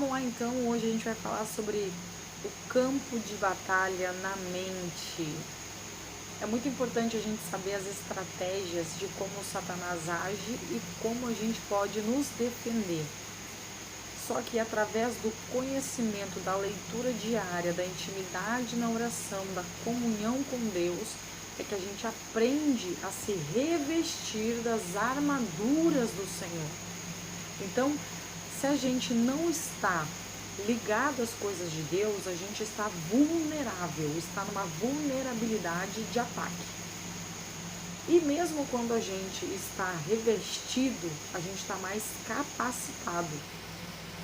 Vamos lá então, hoje a gente vai falar sobre o campo de batalha na mente. É muito importante a gente saber as estratégias de como Satanás age e como a gente pode nos defender. Só que através do conhecimento, da leitura diária, da intimidade na oração, da comunhão com Deus, é que a gente aprende a se revestir das armaduras do Senhor. Então, se a gente não está ligado às coisas de Deus, a gente está vulnerável, está numa vulnerabilidade de ataque. E mesmo quando a gente está revestido, a gente está mais capacitado.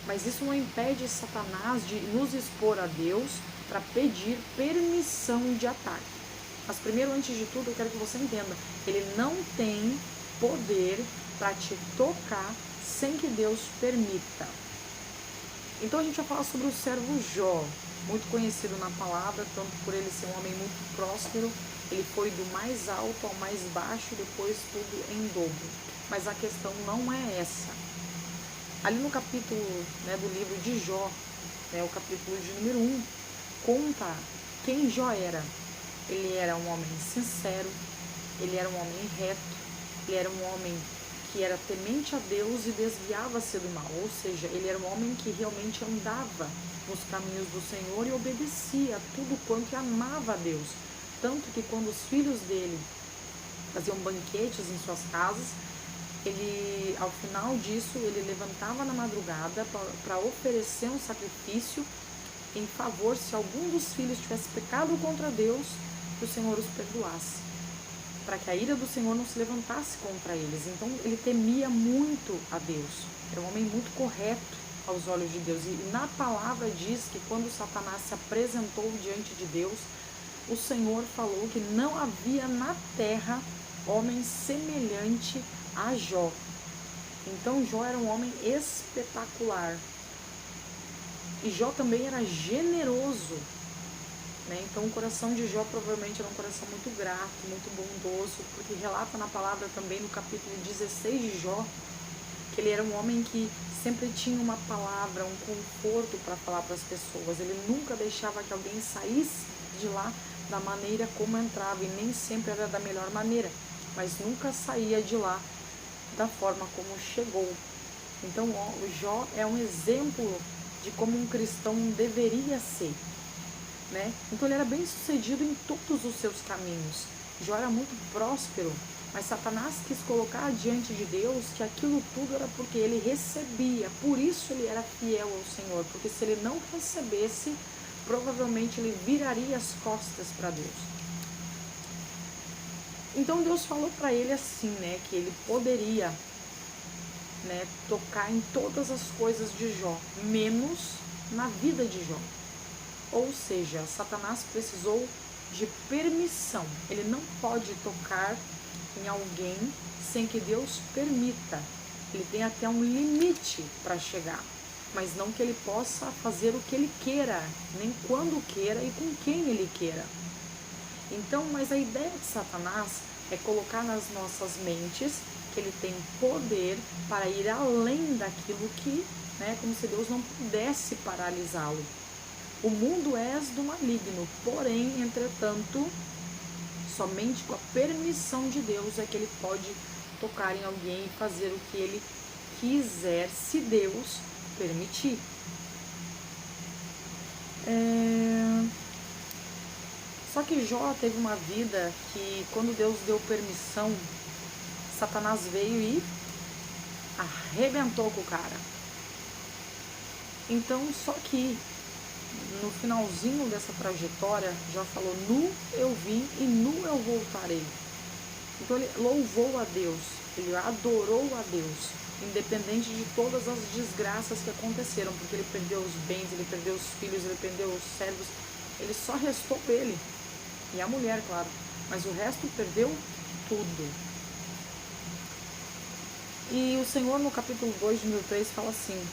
Mas isso não impede Satanás de nos expor a Deus para pedir permissão de ataque. Mas primeiro, antes de tudo, eu quero que você entenda, ele não tem poder para te tocar sem que Deus permita. Então a gente vai falar sobre o servo Jó, muito conhecido na palavra, tanto por ele ser um homem muito próspero, ele foi do mais alto ao mais baixo, depois tudo em dobro. Mas a questão não é essa. Ali no capítulo do livro de Jó, o capítulo de número 1, conta quem Jó era. Ele era um homem sincero, ele era um homem reto, ele era um homem que era temente a Deus e desviava-se do mal, ou seja, ele era um homem que realmente andava nos caminhos do Senhor e obedecia a tudo quanto e amava a Deus. Tanto que quando os filhos dele faziam banquetes em suas casas, ele, ao final disso, ele levantava na madrugada para oferecer um sacrifício em favor, se algum dos filhos tivesse pecado contra Deus, que o Senhor os perdoasse, para que a ira do Senhor não se levantasse contra eles. Então ele temia muito a Deus, era um homem muito correto aos olhos de Deus. E na palavra diz que quando Satanás se apresentou diante de Deus, o Senhor falou que não havia na terra homem semelhante a Jó. Então Jó era um homem espetacular. E Jó também era generoso. Então o coração de Jó provavelmente era um coração muito grato, muito bondoso, porque relata na palavra também no capítulo 16 de Jó, que ele era um homem que sempre tinha uma palavra, um conforto para falar para as pessoas. Ele nunca deixava que alguém saísse de lá da maneira como entrava, e nem sempre era da melhor maneira, mas nunca saía de lá da forma como chegou. Então o Jó é um exemplo de como um cristão deveria ser. Então ele era bem sucedido em todos os seus caminhos. Jó era muito próspero, mas Satanás quis colocar diante de Deus que aquilo tudo era porque ele recebia, por isso ele era fiel ao Senhor, porque se ele não recebesse, provavelmente ele viraria as costas para Deus. Então Deus falou para ele assim, que ele poderia tocar em todas as coisas de Jó, menos na vida de Jó. Ou seja, Satanás precisou de permissão. Ele não pode tocar em alguém sem que Deus permita. Ele tem até um limite para chegar, mas não que ele possa fazer o que ele queira, nem quando queira e com quem ele queira. Então, mas a ideia de Satanás é colocar nas nossas mentes que ele tem poder para ir além daquilo que, como se Deus não pudesse paralisá-lo. O mundo és do maligno, porém, entretanto, somente com a permissão de Deus é que ele pode tocar em alguém e fazer o que ele quiser, se Deus permitir. Só que Jó teve uma vida que, quando Deus deu permissão, Satanás veio e arrebentou com o cara. Então, só que no finalzinho dessa trajetória, Jó falou: nu eu vim e nu eu voltarei. Então ele louvou a Deus, ele adorou a Deus, independente de todas as desgraças que aconteceram, porque ele perdeu os bens, ele perdeu os filhos, ele perdeu os servos, ele só restou ele e a mulher, claro, mas o resto perdeu tudo. E o Senhor, no capítulo 2 de número 3, fala assim: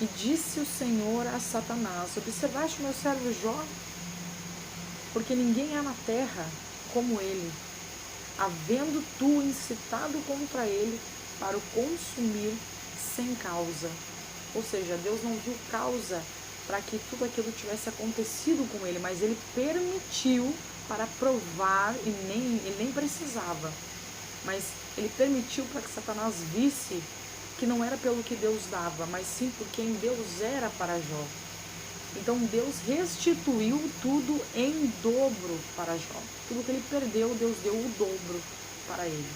e disse o Senhor a Satanás: observaste meu servo Jó? Porque ninguém há na terra como ele, havendo tu incitado contra ele para o consumir sem causa. Ou seja, Deus não viu causa para que tudo aquilo tivesse acontecido com ele, mas ele permitiu para provar, e ele nem precisava, mas ele permitiu para que Satanás visse que não era pelo que Deus dava, mas sim por quem Deus era para Jó. Então Deus restituiu tudo em dobro para Jó. Tudo que ele perdeu, Deus deu o dobro para ele.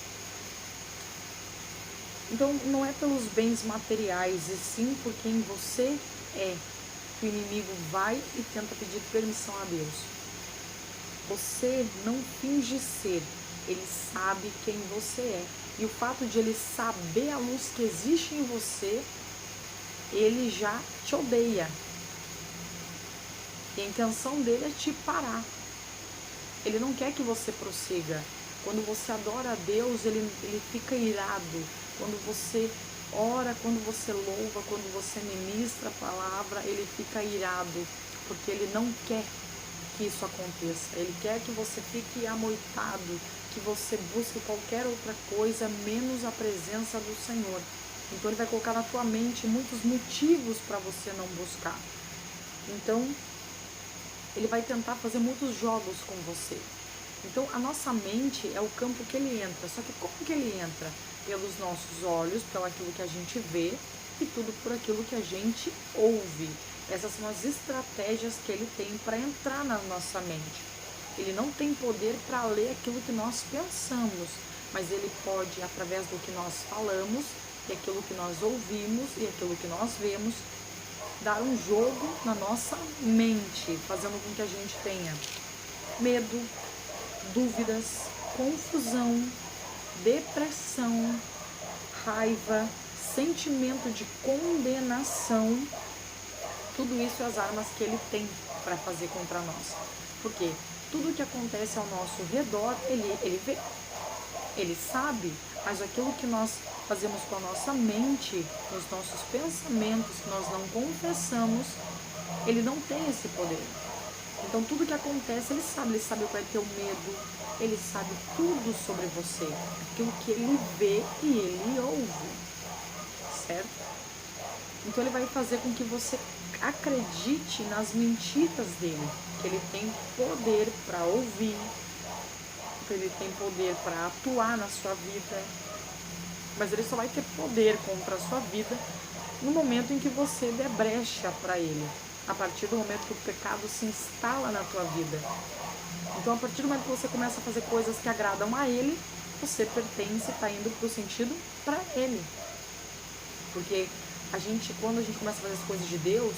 Então não é pelos bens materiais, e sim por quem você é, que o inimigo vai e tenta pedir permissão a Deus. Você não finge ser, ele sabe quem você é. E o fato de ele saber a luz que existe em você, ele já te odeia. E a intenção dele é te parar. Ele não quer que você prossiga. Quando você adora a Deus, ele fica irado. Quando você ora, quando você louva, quando você ministra a palavra, ele fica irado. Porque ele não quer que isso aconteça. Ele quer que você fique amoitado, que você busque qualquer outra coisa, menos a presença do Senhor. Então ele vai colocar na tua mente muitos motivos para você não buscar. Então ele vai tentar fazer muitos jogos com você. Então a nossa mente é o campo que ele entra. Só que como que ele entra? Pelos nossos olhos, pelo aquilo que a gente vê e tudo por aquilo que a gente ouve. Essas são as estratégias que ele tem para entrar na nossa mente. Ele não tem poder para ler aquilo que nós pensamos, mas ele pode, através do que nós falamos, e aquilo que nós ouvimos e aquilo que nós vemos, dar um jogo na nossa mente, fazendo com que a gente tenha medo, dúvidas, confusão, depressão, raiva, sentimento de condenação. Tudo isso é as armas que ele tem para fazer contra nós. Porque tudo que acontece ao nosso redor, ele vê, ele sabe, mas aquilo que nós fazemos com a nossa mente, os nossos pensamentos, que nós não confessamos, ele não tem esse poder. Então tudo que acontece, ele sabe qual é teu medo, ele sabe tudo sobre você, aquilo que ele vê e ele ouve, certo? Então ele vai fazer com que você acredite nas mentiras dele, que ele tem poder para ouvir, que ele tem poder para atuar na sua vida, mas ele só vai ter poder contra a sua vida no momento em que você der brecha para ele, a partir do momento que o pecado se instala na tua vida. Então, a partir do momento que você começa a fazer coisas que agradam a ele, você pertence, está indo para o sentido para ele. Porque quando a gente começa a fazer as coisas de Deus,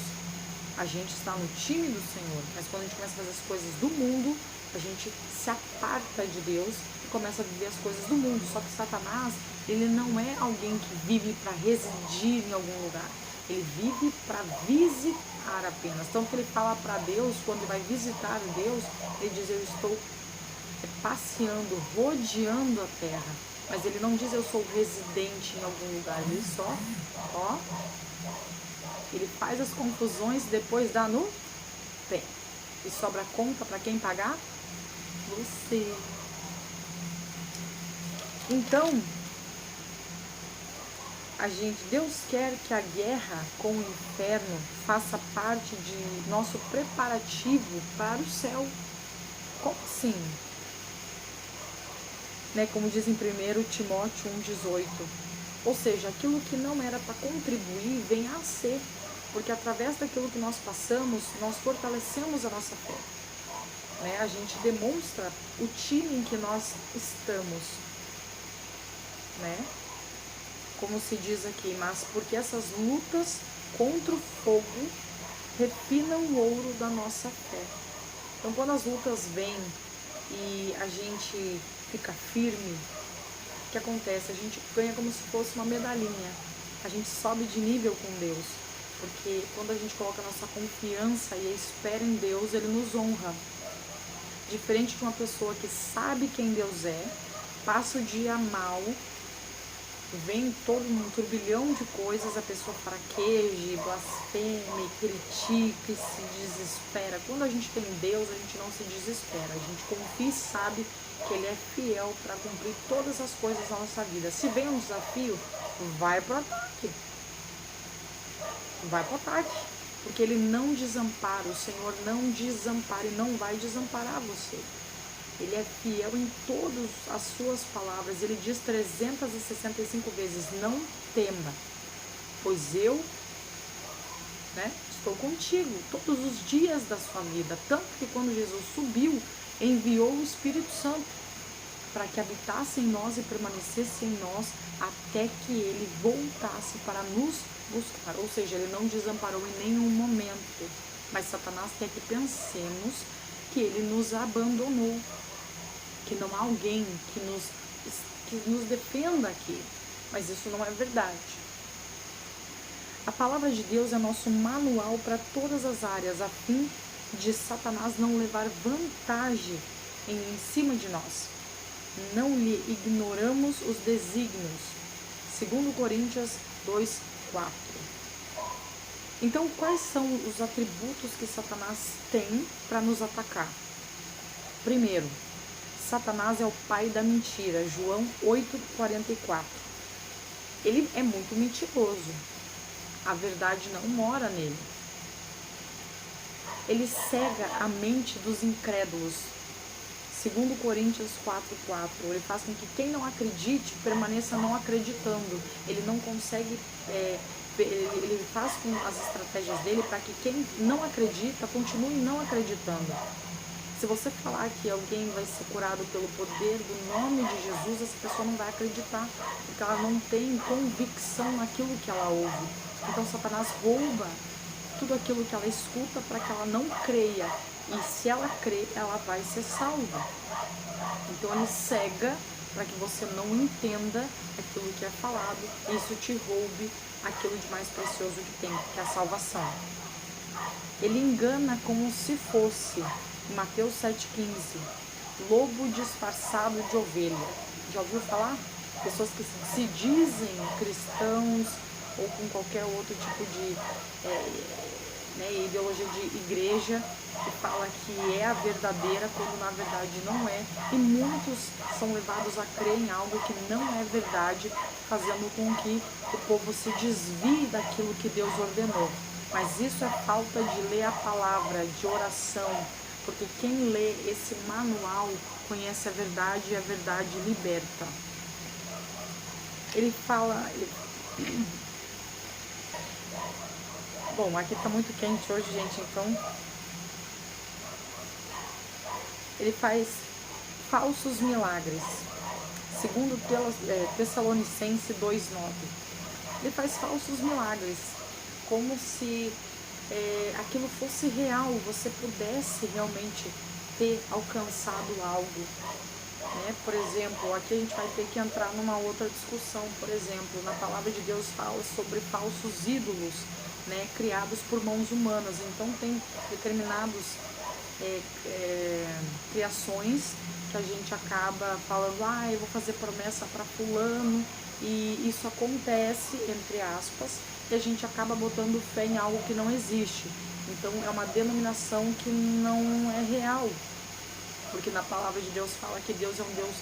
a gente está no time do Senhor. Mas quando a gente começa a fazer as coisas do mundo, a gente se aparta de Deus e começa a viver as coisas do mundo. Só que Satanás, ele não é alguém que vive para residir em algum lugar. Ele vive para visitar apenas. Então, que ele fala para Deus, quando ele vai visitar Deus, ele diz: eu estou passeando, rodeando a terra. Mas ele não diz: eu sou residente em algum lugar. Ele só, ele faz as confusões e depois dá no pé. E sobra conta para quem pagar? Você. Então, Deus quer que a guerra com o inferno faça parte de nosso preparativo para o céu. Como assim? Como diz em 1 Timóteo 1,18. Ou seja, aquilo que não era para contribuir vem a ser. Porque através daquilo que nós passamos, nós fortalecemos a nossa fé. A gente demonstra o time em que nós estamos. Como se diz aqui, mas porque essas lutas contra o fogo refinam o ouro da nossa fé. Então, quando as lutas vêm e a gente fica firme, o que acontece? A gente ganha como se fosse uma medalhinha. A gente sobe de nível com Deus. Porque quando a gente coloca a nossa confiança e espera em Deus, Ele nos honra. Diferente de uma pessoa que sabe quem Deus é, passa o dia mal, vem todo um turbilhão de coisas, a pessoa fraqueje, blasfeme, critique, se desespera. Quando a gente tem Deus, a gente não se desespera, a gente confia e sabe que Ele é fiel para cumprir todas as coisas na nossa vida. Se vem um desafio, vai pro ataque. vai para o ataque, porque ele não desampara, o Senhor não desampara e não vai desamparar você. Ele é fiel em todas as suas palavras. Ele diz 365 vezes, não tema, pois eu, estou contigo todos os dias da sua vida. Tanto que quando Jesus subiu, enviou o Espírito Santo para que habitasse em nós e permanecesse em nós até que ele voltasse para nos buscar. Ou seja, ele não desamparou em nenhum momento. Mas Satanás quer que pensemos que ele nos abandonou, que não há alguém que nos defenda aqui. Mas isso não é verdade. A palavra de Deus é nosso manual para todas as áreas, a fim de Satanás não levar vantagem em cima de nós. Não lhe ignoramos os desígnios. 2 Coríntios 2:4. Então, quais são os atributos que Satanás tem para nos atacar? Primeiro, Satanás é o pai da mentira. João 8:44. Ele é muito mentiroso. A verdade não mora nele. Ele cega a mente dos incrédulos. 2 Coríntios 4:4. Ele faz com que quem não acredite permaneça não acreditando. Ele não consegue, ele faz com as estratégias dele para que quem não acredita continue não acreditando. Se você falar que alguém vai ser curado pelo poder do nome de Jesus, essa pessoa não vai acreditar, porque ela não tem convicção naquilo que ela ouve. Então Satanás rouba tudo aquilo que ela escuta para que ela não creia. E se ela crê, ela vai ser salva. Então ele cega para que você não entenda aquilo que é falado e isso te roube aquilo de mais precioso que tem, que é a salvação. Ele engana como se fosse, Mateus 7,15, lobo disfarçado de ovelha. Já ouviu falar? Pessoas que se dizem cristãos ou com qualquer outro tipo de ideologia de igreja, que fala que é a verdadeira, quando na verdade não é. E muitos são levados a crer em algo que não é verdade, fazendo com que o povo se desvie daquilo que Deus ordenou. Mas isso é falta de ler a palavra, de oração, porque quem lê esse manual conhece a verdade e a verdade liberta. Ele fala... Bom, aqui tá muito quente hoje, gente, então... Ele faz falsos milagres. Segundo Tessalonicenses 2:9. Ele faz falsos milagres, como se aquilo fosse real, você pudesse realmente ter alcançado algo. Por exemplo, aqui a gente vai ter que entrar numa outra discussão. Por exemplo, na palavra de Deus fala sobre falsos ídolos, criados por mãos humanas. Então tem determinados criações que a gente acaba falando, eu vou fazer promessa para fulano, e isso acontece, entre aspas, e a gente acaba botando fé em algo que não existe. Então é uma denominação que não é real, porque na palavra de Deus fala que Deus é um Deus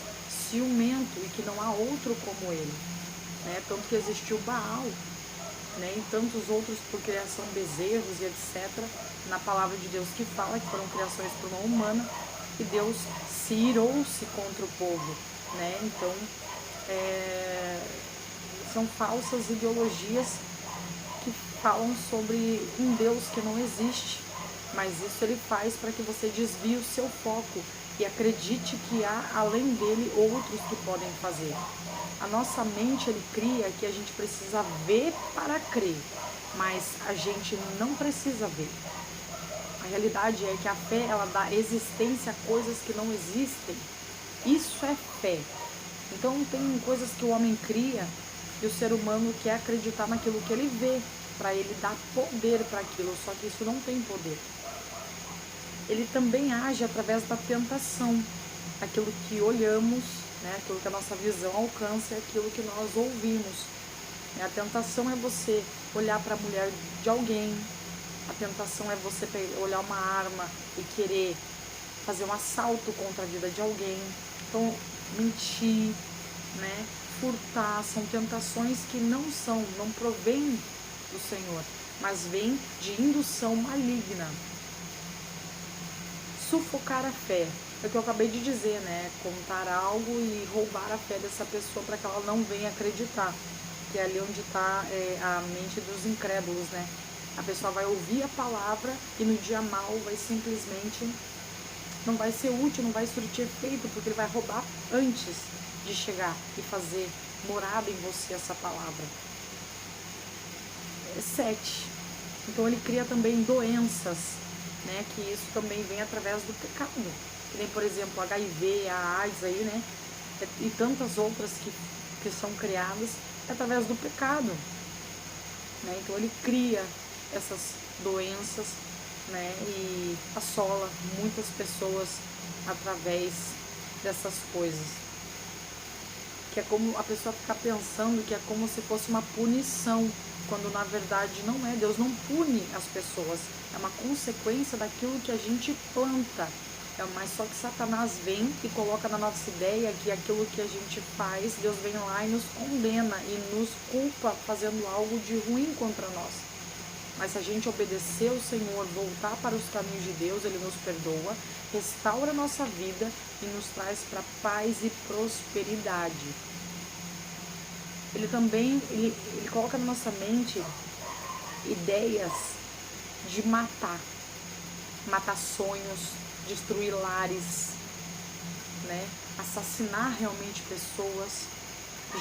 ciumento e que não há outro como ele, tanto que existiu Baal, e tantos outros por criação, bezerros e etc. Na palavra de Deus que fala que foram criações por mão humana, e Deus se irou-se contra o povo, Então, são falsas ideologias que falam sobre um Deus que não existe, mas isso ele faz para que você desvie o seu foco e acredite que há, além dele, outros que podem fazer. A nossa mente, ele cria que a gente precisa ver para crer, mas a gente não precisa ver. A realidade é que a fé, ela dá existência a coisas que não existem. Isso é fé. Então tem coisas que o homem cria e o ser humano quer acreditar naquilo que ele vê, para ele dar poder para aquilo, só que isso não tem poder. Ele também age através da tentação, aquilo que olhamos, aquilo que a nossa visão alcança, é aquilo que nós ouvimos. A tentação é você olhar para a mulher de alguém, a tentação é você olhar uma arma e querer fazer um assalto contra a vida de alguém. Então, mentir, furtar, são tentações que não provêm do Senhor. mas vem de indução maligna. Sufocar a fé. É o que eu acabei de dizer, né? Contar algo e roubar a fé dessa pessoa para que ela não venha acreditar. Que é ali onde está a mente dos incrédulos, né? A pessoa vai ouvir a palavra e no dia mal vai simplesmente, não vai ser útil, não vai surtir efeito, porque ele vai roubar antes de chegar e fazer morada em você essa palavra. 7. Então ele cria também doenças, né? Que isso também vem através do pecado. Que nem, por exemplo, HIV, a AIDS aí, né? E tantas outras que são criadas através do pecado, né? Então ele cria essas doenças, né? E assola muitas pessoas através dessas coisas. Que é como a pessoa ficar pensando que é como se fosse uma punição, quando na verdade não é. Deus não pune as pessoas, é uma consequência daquilo que a gente planta. Mas só que Satanás vem e coloca na nossa ideia que aquilo que a gente faz, Deus vem lá e nos condena e nos culpa fazendo algo de ruim contra nós. Mas se a gente obedecer ao Senhor, voltar para os caminhos de Deus, Ele nos perdoa, restaura a nossa vida e nos traz para paz e prosperidade. Ele também ele coloca na nossa mente ideias de matar sonhos, destruir lares, né? Assassinar realmente pessoas,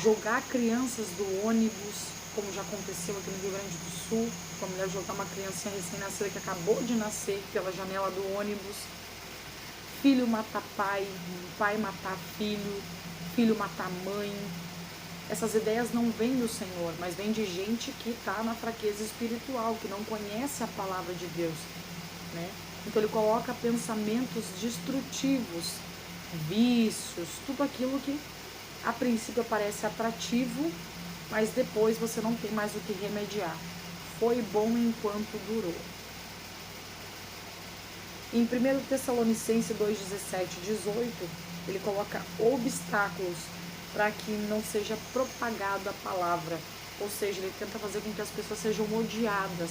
jogar crianças do ônibus, como já aconteceu aqui no Rio Grande do Sul, com a mulher jogar uma criancinha recém-nascida que acabou de nascer pela janela do ônibus, filho matar pai, pai matar filho, filho matar mãe. Essas ideias não vêm do Senhor, mas vêm de gente que está na fraqueza espiritual, que não conhece a palavra de Deus, né? Então ele coloca pensamentos destrutivos, vícios, tudo aquilo que a princípio parece atrativo, mas depois você não tem mais o que remediar. Foi bom enquanto durou. Em 1 Tessalonicenses 2:17 e 18, ele coloca obstáculos para que não seja propagada a palavra. Ou seja, ele tenta fazer com que as pessoas sejam odiadas.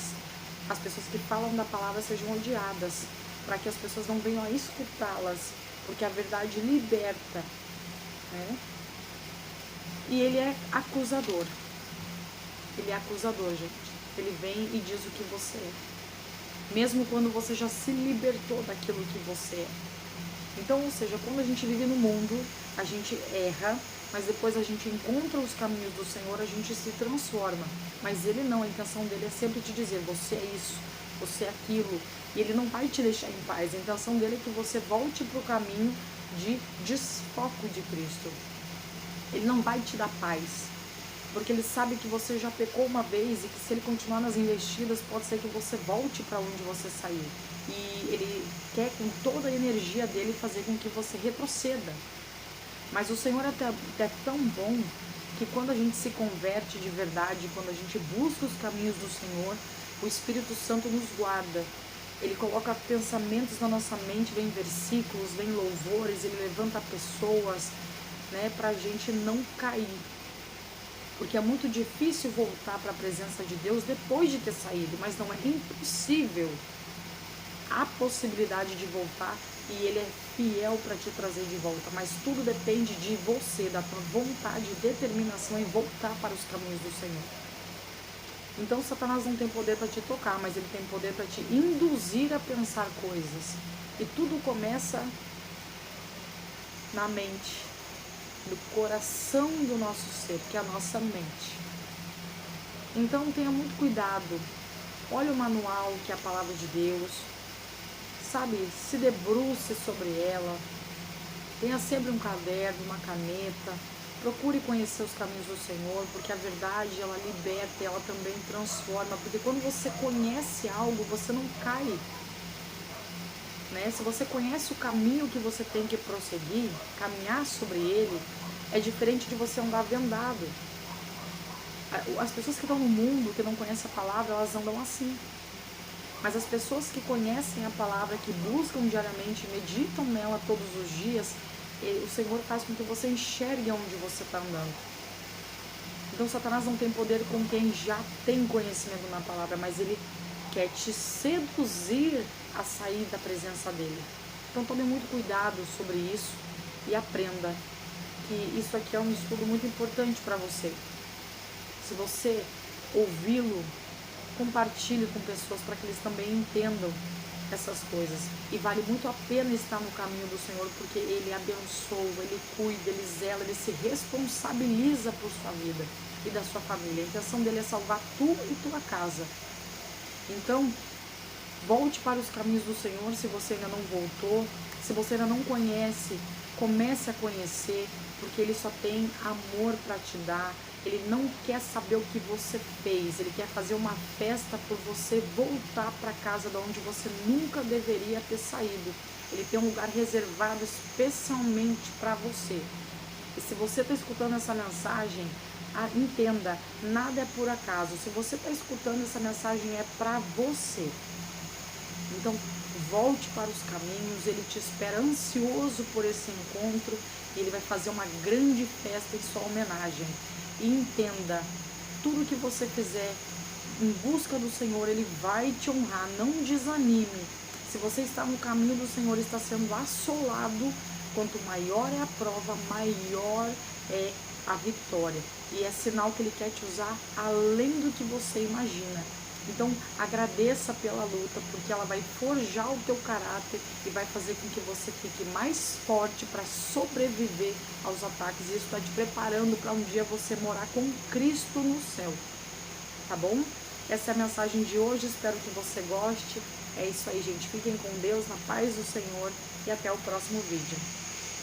As pessoas que falam da palavra sejam odiadas, para que as pessoas não venham a escutá-las, porque a verdade liberta, né? E ele é acusador. Ele é acusador, gente. Ele vem e diz o que você é, mesmo quando você já se libertou daquilo que você é. Então, ou seja, quando a gente vive no mundo, a gente erra, mas depois a gente encontra os caminhos do Senhor, a gente se transforma. Mas Ele não, a intenção dele é sempre te dizer, você é isso, você é aquilo. E Ele não vai te deixar em paz. A intenção dele é que você volte para o caminho de desfoco de Cristo. Ele não vai te dar paz, porque Ele sabe que você já pecou uma vez e que se Ele continuar nas investidas, pode ser que você volte para onde você saiu. E Ele quer com toda a energia dele fazer com que você retroceda. Mas o Senhor é tão bom que quando a gente se converte de verdade, quando a gente busca os caminhos do Senhor, o Espírito Santo nos guarda. Ele coloca pensamentos na nossa mente, vem versículos, vem louvores, Ele levanta pessoas, né, para a gente não cair. Porque é muito difícil voltar para a presença de Deus depois de ter saído, mas não é impossível. Há possibilidade de voltar e Ele é fiel para te trazer de volta, mas tudo depende de você, da tua vontade e determinação em voltar para os caminhos do Senhor. Então Satanás não tem poder para te tocar, mas ele tem poder para te induzir a pensar coisas. E tudo começa na mente, do coração do nosso ser, que é a nossa mente. Então tenha muito cuidado. Olha o manual, que é a palavra de Deus. Sabe, se debruce sobre ela. Tenha sempre um caderno, uma caneta. Procure conhecer os caminhos do Senhor, porque a verdade, ela liberta, ela também transforma. Porque quando você conhece algo, você não cai. Né? Se você conhece o caminho que você tem que prosseguir, caminhar sobre ele, é diferente de você andar vendado. As pessoas que estão no mundo, que não conhecem a palavra, elas andam assim. Mas as pessoas que conhecem a palavra, que buscam diariamente, meditam nela todos os dias, o Senhor faz com que você enxergue onde você está andando. Então Satanás não tem poder com quem já tem conhecimento na palavra, mas ele quer te seduzir a sair da presença dele. Então tome muito cuidado sobre isso e aprenda que isso aqui é um estudo muito importante para você. Se você ouvi-lo, compartilhe com pessoas para que eles também entendam essas coisas. E vale muito a pena estar no caminho do Senhor, porque Ele abençoa, Ele cuida, Ele zela, Ele se responsabiliza por sua vida e da sua família. A intenção dele é salvar tu e tua casa. Então, volte para os caminhos do Senhor se você ainda não voltou. Se você ainda não conhece, comece a conhecer, porque Ele só tem amor para te dar. Ele não quer saber o que você fez, Ele quer fazer uma festa por você voltar para casa de onde você nunca deveria ter saído. Ele tem um lugar reservado especialmente para você. E se você está escutando essa mensagem, entenda, nada é por acaso. Se você está escutando essa mensagem, é para você. Então, volte para os caminhos, Ele te espera ansioso por esse encontro, e Ele vai fazer uma grande festa em sua homenagem. E entenda, tudo que você fizer em busca do Senhor, Ele vai te honrar, não desanime. Se você está no caminho do Senhor, está sendo assolado, quanto maior é a prova, maior é a vitória. E é sinal que Ele quer te usar além do que você imagina. Então, agradeça pela luta, porque ela vai forjar o teu caráter e vai fazer com que você fique mais forte para sobreviver aos ataques. E isso está te preparando para um dia você morar com Cristo no céu. Tá bom? Essa é a mensagem de hoje, espero que você goste. É isso aí, gente. Fiquem com Deus, na paz do Senhor, e até o próximo vídeo.